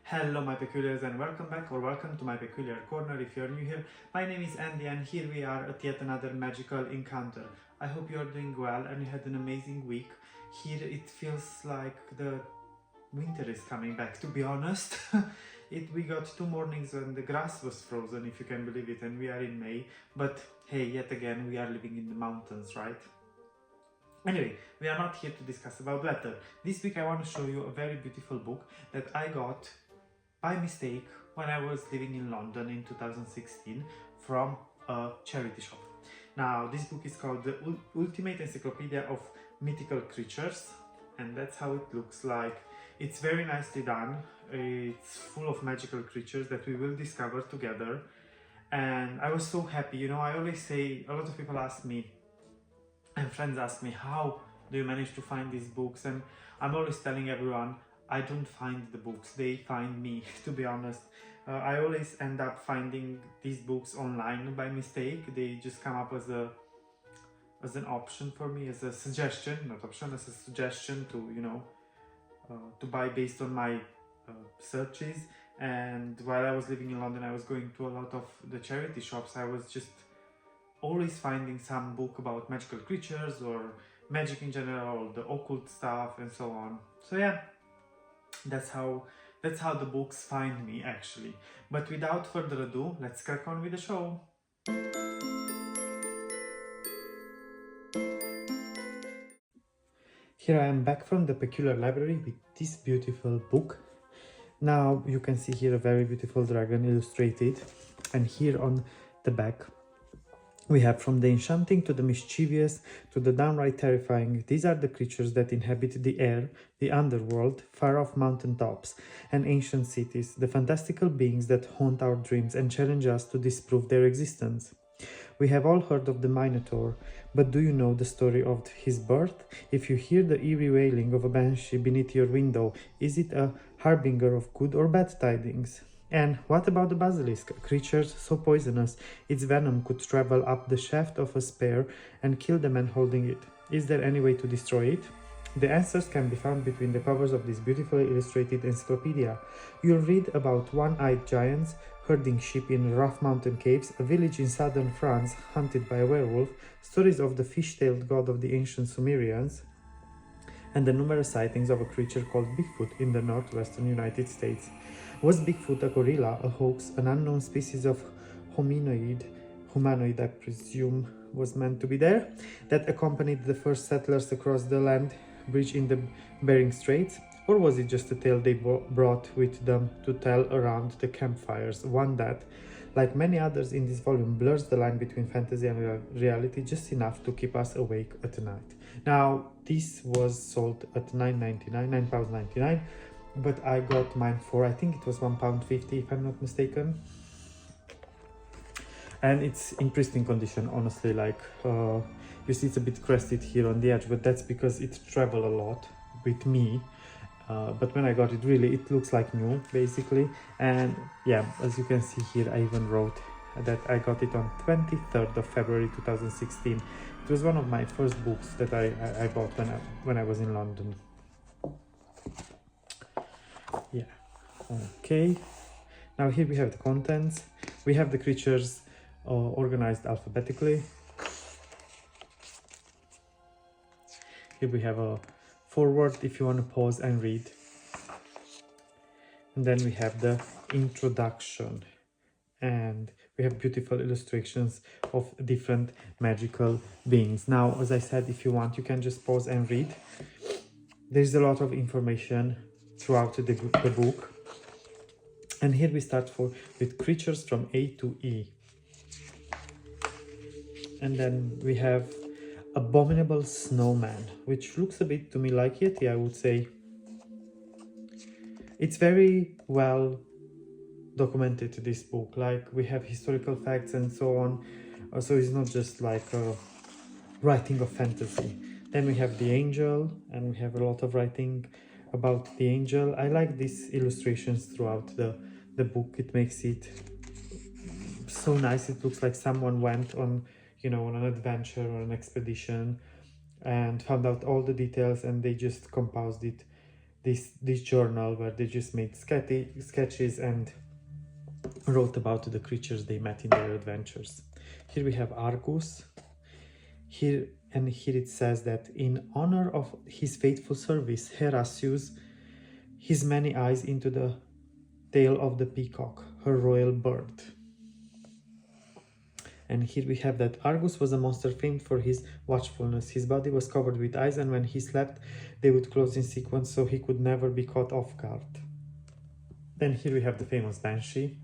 Hello my peculiars and welcome back or welcome to my peculiar corner if you're new here. My name is Andy and here we are at yet another magical encounter. I hope you're doing well and you had an amazing week. Here it feels like the winter is coming back, to be honest. We got 2 mornings when the grass was frozen, if you can believe it, and we are in May. But hey, yet again we are living in the mountains, right? Anyway, we are not here to discuss about weather. This week I want to show you a very beautiful book that I got by mistake when I was living in London in 2016 from a charity shop. Now, this book is called The Ultimate Encyclopedia of Mythical Creatures, and that's how it looks like. It's very nicely done. It's full of magical creatures that we will discover together. And I was so happy, you know, I always say, a lot of people ask me, and friends ask me, how do you manage to find these books? And I'm always telling everyone, I don't find the books, they find me, to be honest. I always end up finding these books online by mistake. They just come up as an option for me, as a suggestion, not option, as a suggestion to, you know, to buy based on my searches. And while I was living in London, I was going to a lot of the charity shops. I was just always finding some book about magical creatures or magic in general, or the occult stuff and so on. So yeah, that's how the books find me actually. But without further ado, let's crack on with the show. Here I am back from the Peculiar Library with this beautiful book. Now you can see here a very beautiful dragon illustrated, and here on the back we have from the enchanting to the mischievous to the downright terrifying. These are the creatures that inhabit the air, the underworld, far-off mountain tops, and ancient cities, the fantastical beings that haunt our dreams and challenge us to disprove their existence. We have all heard of the Minotaur, but do you know the story of his birth? If you hear the eerie wailing of a banshee beneath your window, is it a harbinger of good or bad tidings? And what about the basilisk, a creature so poisonous its venom could travel up the shaft of a spear and kill the man holding it? Is there any way to destroy it? The answers can be found between the covers of this beautifully illustrated encyclopedia. You'll read about one-eyed giants herding sheep in rough mountain caves, a village in southern France hunted by a werewolf, stories of the fish-tailed god of the ancient Sumerians, and the numerous sightings of a creature called Bigfoot in the northwestern United States. Was Bigfoot a gorilla, a hoax, an unknown species of humanoid I presume was meant to be there, that accompanied the first settlers across the land bridge in the Bering Straits? Or was it just a tale they brought with them to tell around the campfires, one that, like many others in this volume, blurs the line between fantasy and reality just enough to keep us awake at night? Now, this was sold at £9.99, but I got mine for, I think it was £1.50 if I'm not mistaken. And it's in pristine condition, honestly. Like, you see it's a bit crested here on the edge, but that's because it traveled a lot with me. But when I got it, really, it looks like new, basically. And yeah, as you can see here, I even wrote that I got it on 23rd of February 2016. It was one of my first books that I bought when I was in London. Yeah, okay. Now here we have the contents. We have the creatures organized alphabetically. Here we have a forward if you want to pause and read. And then we have the introduction. And we have beautiful illustrations of different magical beings. Now, as I said, if you want, you can just pause and read. There's a lot of information throughout the book. And here we start with creatures from A to E. And then we have Abominable Snowman, which looks a bit to me like Yeti, I would say. It's very well documented, this book. Like, we have historical facts and so on. So it's not just like a writing of fantasy. Then we have the angel, and we have a lot of writing about the angel. I like these illustrations throughout the book. It makes it so nice. It looks like someone went on, you know, on an adventure or an expedition and found out all the details, and they just composed it this journal where they just made sketches and wrote about the creatures they met in their adventures. Here we have Argus. Here it says that in honor of his faithful service, Hera sews his many eyes into the tail of the peacock, her royal bird. And here we have that Argus was a monster famed for his watchfulness. His body was covered with eyes, and when he slept, they would close in sequence so he could never be caught off guard. Then here we have the famous Banshee.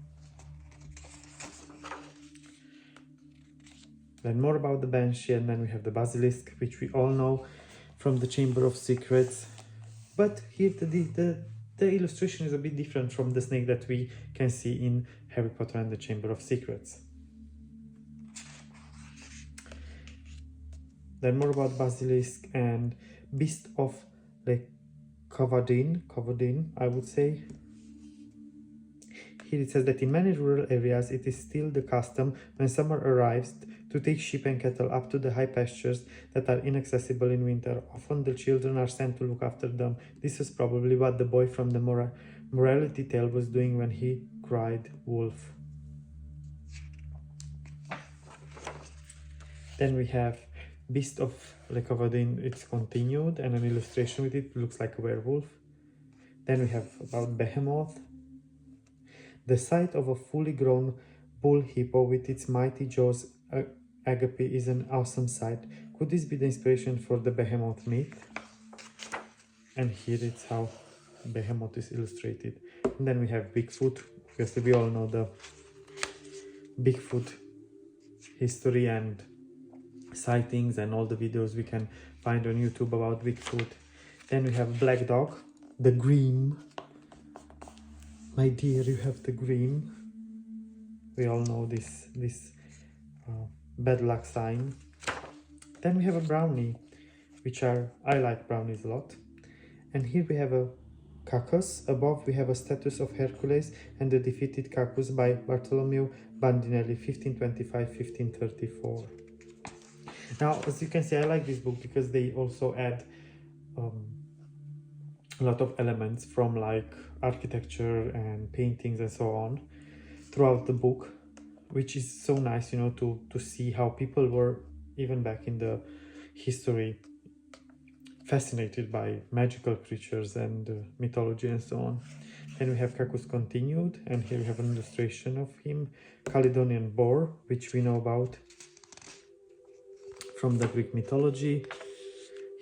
Then more about the Banshee, and then we have the Basilisk, which we all know from the Chamber of Secrets. But here the illustration is a bit different from the snake that we can see in Harry Potter and the Chamber of Secrets. Then more about Basilisk and Beast of Covadin, I would say. Here it says that in many rural areas it is still the custom when summer arrives to take sheep and cattle up to the high pastures that are inaccessible in winter. Often the children are sent to look after them. This is probably what the boy from the morality tale was doing when he cried wolf. Then we have Beast of Covadin, it's continued, and an illustration with it looks like a werewolf. Then we have about Behemoth. The sight of a fully grown bull hippo with its mighty jaws agape is an awesome sight. Could this be the inspiration for the Behemoth myth? And here it's how Behemoth is illustrated. And then we have Bigfoot. Obviously we all know the Bigfoot history and sightings and all the videos we can find on YouTube about Bigfoot. Then we have Black Dog, the Grim. My dear, you have the Grim. We all know this bad luck sign. Then we have a Brownie, I like brownies a lot. And here we have a Cacus. Above we have a statue of Hercules and the defeated Cacus by Bartolomeo Bandinelli, 1525-1534. Now, as you can see, I like this book because they also add a lot of elements from like architecture and paintings and so on throughout the book, which is so nice, you know, to see how people were, even back in the history, fascinated by magical creatures and mythology and so on. Then we have Cacus continued, and here we have an illustration of him, Caledonian boar, which we know about from the Greek mythology.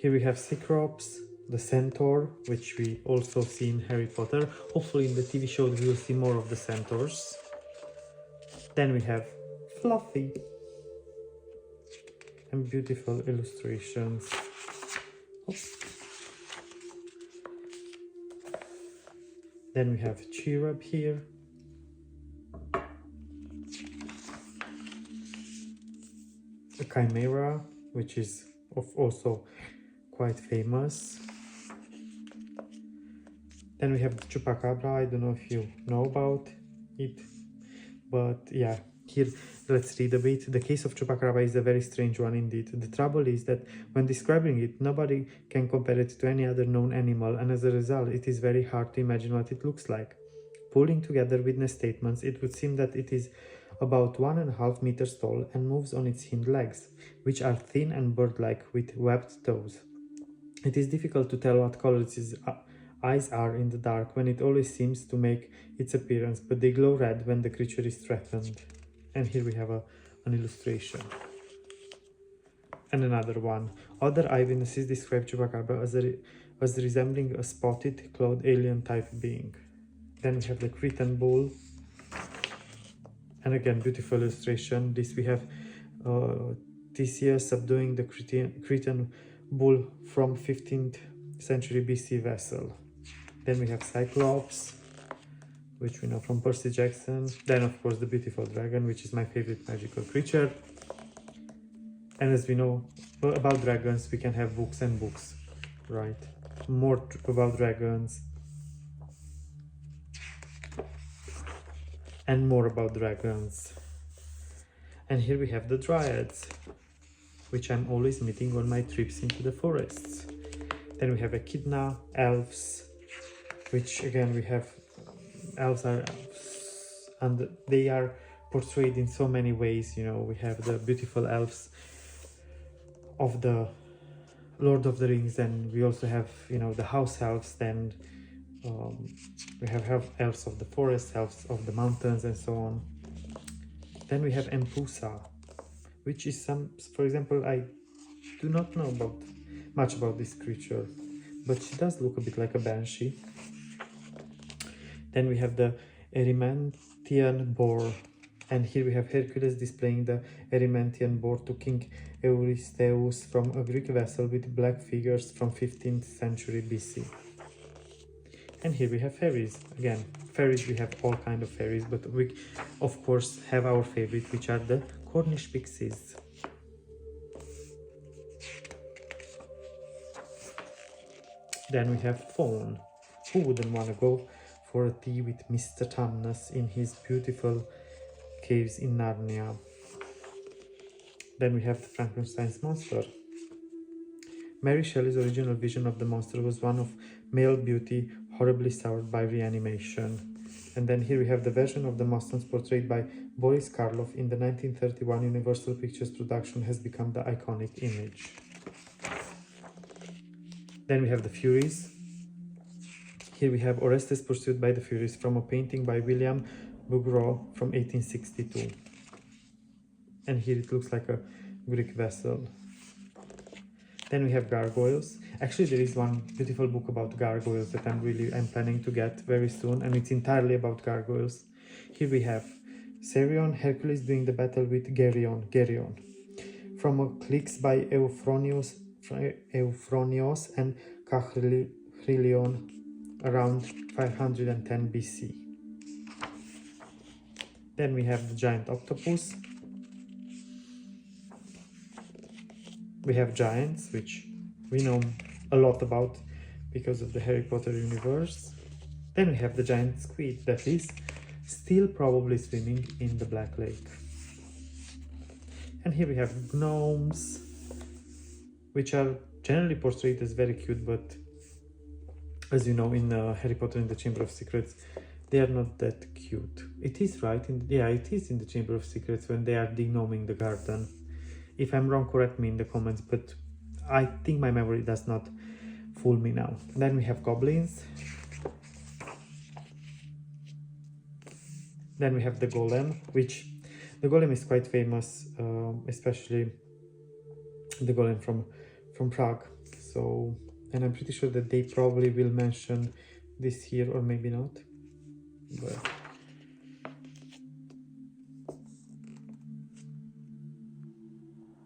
Here we have Cyclops, the centaur, which we also see in Harry Potter. Hopefully in the TV show we will see more of the centaurs. Then we have Fluffy and beautiful illustrations. Then we have Cherub here. A Chimera, which is also quite famous. Then we have the Chupacabra. I don't know if you know about it, but yeah, here let's read a bit. The case of Chupacabra is a very strange one indeed. The trouble is that when describing it, nobody can compare it to any other known animal, and as a result, it is very hard to imagine what it looks like. Pulling together witness statements, it would seem that it is about 1.5 meters tall and moves on its hind legs, which are thin and bird-like with webbed toes. It is difficult to tell what color its eyes are in the dark when it always seems to make its appearance, but they glow red when the creature is threatened. And here we have an illustration. And another one. Other eyewitnesses describe Chupacabra as resembling a spotted, clawed alien-type being. Then we have the Cretan bull. And again, beautiful illustration. This we have Theseus subduing the Cretan bull from 15th century BC vessel. Then we have Cyclops, which we know from Percy Jackson. Then of course the beautiful dragon, which is my favorite magical creature. And as we know about dragons, we can have books and books, right? More about dragons and more about dragons. And here we have the dryads, which I'm always meeting on my trips into the forests. Then we have Echidna, elves, which again we have elves are and they are portrayed in so many ways. You know, we have the beautiful elves of the Lord of the Rings, and we also have, you know, the house elves, then we have elves of the forest, elves of the mountains, and so on. Then we have Empusa, which is for example, I do not know much about this creature, but she does look a bit like a banshee. Then we have the Erymantian boar, and here we have Hercules displaying the Erymantian boar to King Eurystheus from a Greek vessel with black figures from 15th century BC. And here we have fairies. Again, fairies, we have all kind of fairies, but we of course have our favorite, which are the Cornish pixies. Then we have Fawn. Who wouldn't want to go for a tea with Mr. Tumnus in his beautiful caves in Narnia? Then we have the Frankenstein's monster. Mary Shelley's original vision of the monster was one of male beauty horribly soured by reanimation. And then here we have the version of the monsters portrayed by Boris Karloff in the 1931 Universal Pictures production has become the iconic image. Then we have the Furies. Here we have Orestes pursued by the Furies from a painting by William Bouguereau from 1862. And here it looks like a Greek vessel. Then we have gargoyles. Actually, there is one beautiful book about gargoyles that I'm planning to get very soon, and it's entirely about gargoyles. Here we have Serion, Hercules doing the battle with Geryon, from a cliques by Euphronios and Cachrilion around 510 BC. Then we have the giant octopus. We have giants, which we know a lot about because of the Harry Potter universe. Then we have the giant squid that is still probably swimming in the Black Lake. And here we have gnomes, which are generally portrayed as very cute, but as you know, in Harry Potter in the Chamber of Secrets, they are not that cute. It is right, it is in the Chamber of Secrets when they are degnoming the garden. If I'm wrong, correct me in the comments, but I think my memory does not fool me now. Then we have goblins. Then we have the golem, which the golem is quite famous, especially the golem from Prague. So, and I'm pretty sure that they probably will mention this here, or maybe not. But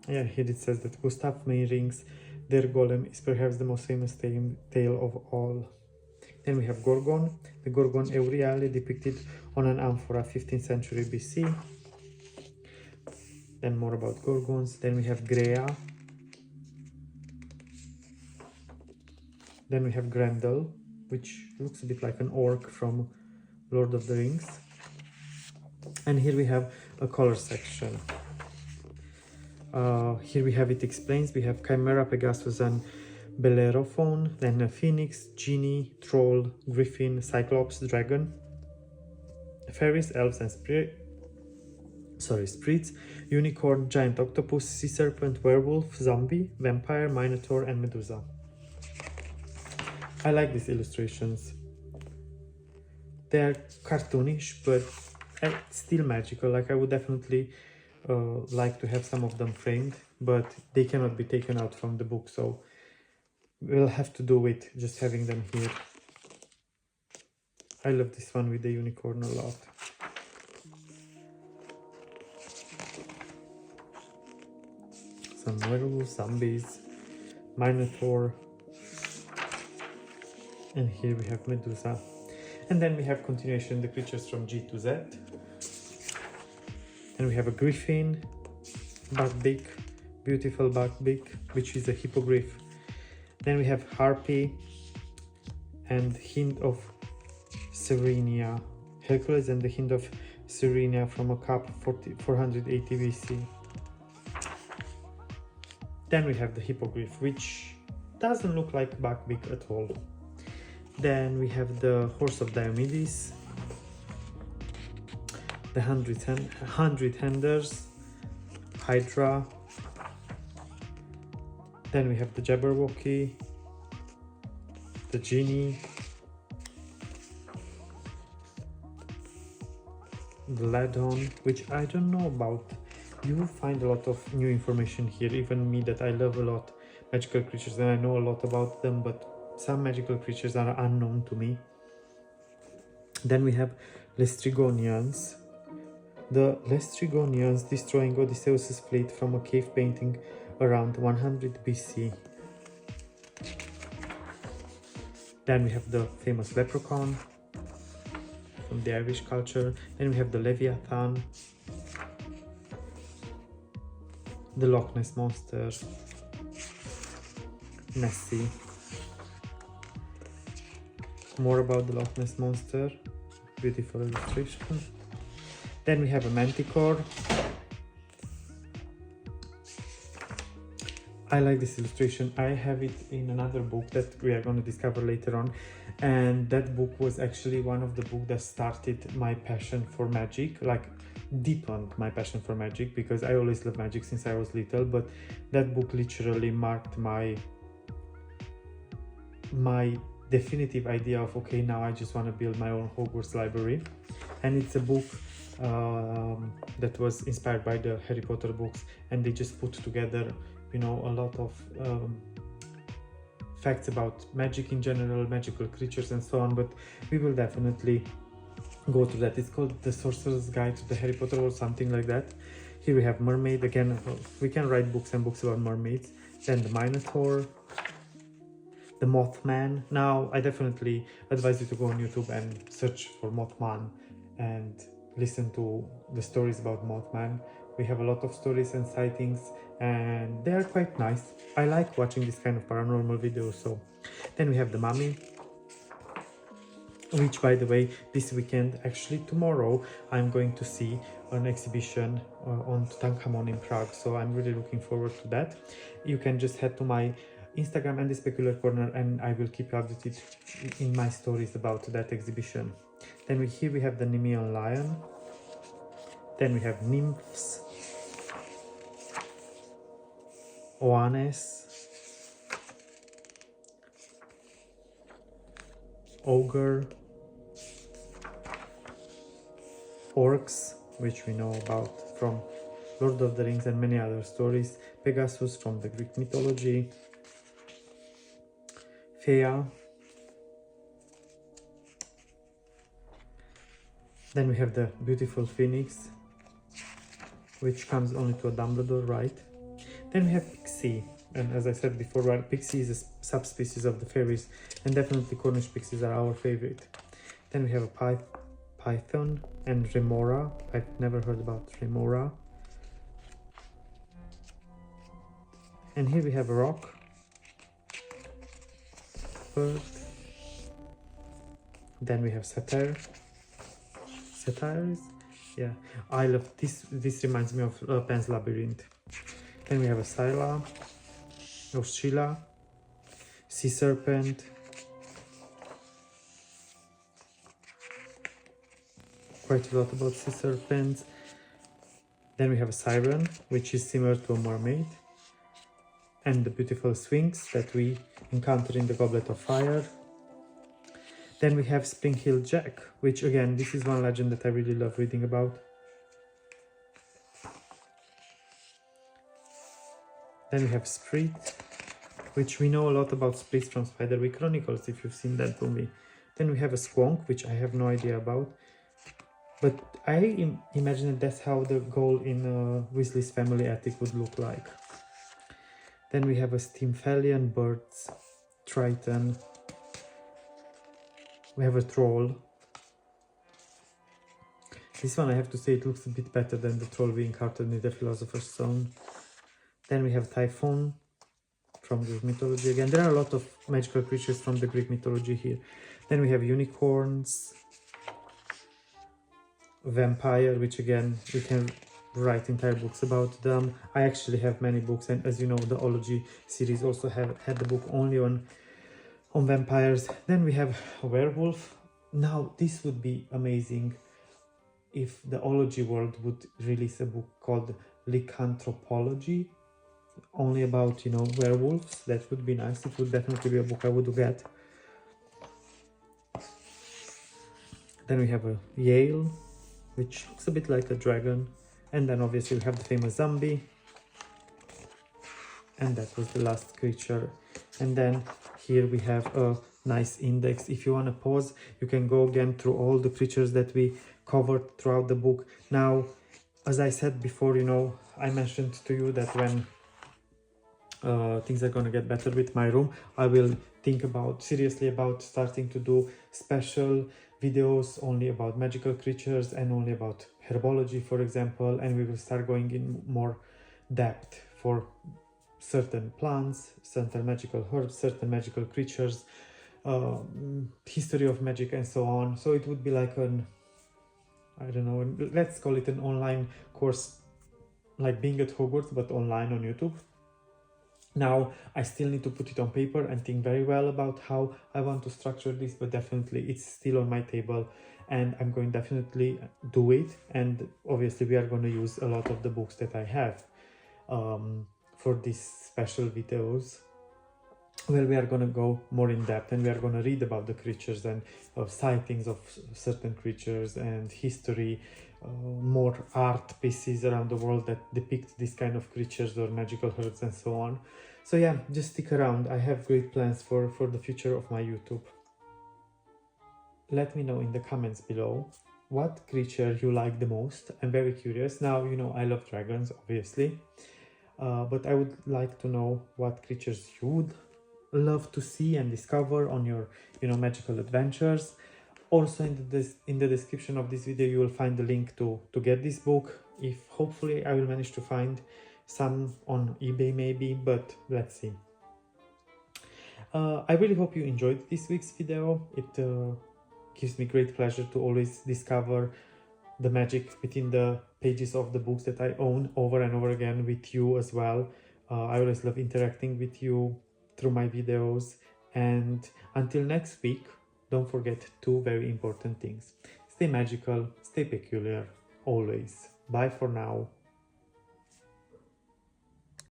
yeah, here it says that Gustav Meyring's Der Golem is perhaps the most famous tale of all. Then we have Gorgon, the Gorgon Euryale depicted on an amphora 15th century BC. Then more about Gorgons. Then we have Grea. Then we have Grendel, which looks a bit like an orc from Lord of the Rings. And here we have a color section. Here we have it explains. We have Chimera, Pegasus, and Bellerophon. Then a Phoenix, Genie, Troll, Griffin, Cyclops, Dragon, Fairies, Elves, and Spirits, Unicorn, Giant Octopus, Sea Serpent, Werewolf, Zombie, Vampire, Minotaur, and Medusa. I like these illustrations. They are cartoonish, but still magical. Like, I would definitely like to have some of them framed, but they cannot be taken out from the book, so we'll have to do with just having them here. I love this one with the unicorn a lot. Some werewolves, zombies, Minotaur, and here we have Medusa. And then we have continuation, the creatures from G to Z. And we have a griffin, buckbeak, beautiful buckbeak, which is a hippogriff. Then we have harpy and hint of Serenia, Hercules and the hint of Serenia from a cup 480 BC. Then we have the hippogriff, which doesn't look like buckbeak at all. Then we have the Horse of Diomedes, the Hundred Handers, Hydra. Then we have the Jabberwocky, the Genie, the Ladon, which I don't know about. You will find a lot of new information here, even me that I love a lot magical creatures and I know a lot about them, but some magical creatures are unknown to me. Then we have Lestrygonians. The Lestrygonians destroying Odysseus' fleet from a cave painting around 100 BC. Then we have the famous leprechaun from the Irish culture. Then we have the Leviathan, the Loch Ness monster, Nessie. More about the Loch Ness monster, beautiful illustration. Then we have a Manticore. I like this illustration. I have it in another book that we are going to discover later on, and that book was actually one of the books that started my passion for magic, like deepened my passion for magic, because I always loved magic since I was little, but that book literally marked my definitive idea of, okay, now I just want to build my own Hogwarts library. And it's a book that was inspired by the Harry Potter books, and they just put together, you know, a lot of facts about magic in general, magical creatures and so on, but we will definitely go to that. It's called The Sorcerer's Guide to the Harry Potter or something like that. Here we have Mermaid. Again, we can write books and books about mermaids. Then the Minotaur, the Mothman. Now, I definitely advise you to go on YouTube and search for Mothman and listen to the stories about Mothman. We have a lot of stories and sightings, and they are quite nice. I like watching this kind of paranormal videos. So then we have the Mummy, which, by the way, this weekend, actually tomorrow, I'm going to see an exhibition on Tutankhamun in Prague, so I'm really looking forward to that. You can just head to my Instagram and the Specular Corner, and I will keep you updated in my stories about that exhibition. Then here we have the Nemean Lion. Then we have Nymphs, Oanes, Ogre, Orcs, which we know about from Lord of the Rings and many other stories, Pegasus from the Greek mythology, Fea. Then we have the beautiful Phoenix, which comes only to a Dumbledore, right? Then we have Pixie, and as I said before, right, Pixie is a subspecies of the fairies, and definitely Cornish pixies are our favorite. Then we have a Python and Remora. I've never heard about Remora. And here we have a rock, bird. Then we have Satyr. Satyrs? Yeah, I love this. This reminds me of Pan's Labyrinth. Then we have a Scylla, or Sheila, Sea Serpent, quite a lot about sea serpents. Then we have a Siren, which is similar to a mermaid, and the beautiful Sphinx that we encounter in the Goblet of Fire. Then we have Spring Hill Jack, which again, this is one legend that I really love reading about. Then we have Sprit, which we know a lot about Sprit from Spiderwick Chronicles, if you've seen that movie. Then we have a Squonk, which I have no idea about. But I imagine that that's how the goal in Weasley's family attic would look like. Then we have a Stymphalian Birds, Triton. We have a Troll. This one, I have to say, it looks a bit better than the troll we encountered in the Philosopher's Stone. Then we have Typhon from Greek mythology. Again, there are a lot of magical creatures from the Greek mythology here. Then we have unicorns, vampire, which again, we can write entire books about them. I actually have many books, and as you know, the Ology series also had the book only on on vampires. Then we have a werewolf. Now this would be amazing if the ology world would release a book called Lycanthropology, only about, you know, werewolves. That would be nice. It would definitely be a book I would get. Then we have a Yale, which looks a bit like a dragon. And then obviously we have the famous zombie. And that was the last creature. And then here we have a nice index. If you want to pause, you can go again through all the creatures that we covered throughout the book. Now, as I said before, you know, I mentioned to you that when things are gonna get better with my room, I will think seriously about starting to do special videos only about magical creatures and only about herbology, for example, and we will start going in more depth for certain plants, certain magical herbs, certain magical creatures, history of magic and so on. So it would be like an, I don't know, let's call it an online course, like being at Hogwarts, but online on YouTube. Now, I still need to put it on paper and think very well about how I want to structure this, but definitely it's still on my table and I'm going to definitely do it. And obviously we are going to use a lot of the books that I have for these special videos, where we are going to go more in depth and we are going to read about the creatures and sightings of certain creatures and history, more art pieces around the world that depict this kind of creatures or magical herbs and so on. So yeah, just stick around. I have great plans for the future of my YouTube. Let me know in the comments below what creature you like the most. I'm very curious. Now, you know, I love dragons, obviously, but I would like to know what creatures you would love to see and discover on your, you know, magical adventures. Also in the description of this video you will find the link to get this book. If hopefully I will manage to find some on eBay maybe, but let's see. I really hope you enjoyed this week's video. It gives me great pleasure to always discover the magic within the pages of the books that I own over and over again with you as well. I always love interacting with you through my videos. And until next week, don't forget two very important things. Stay magical, stay peculiar, always. Bye for now.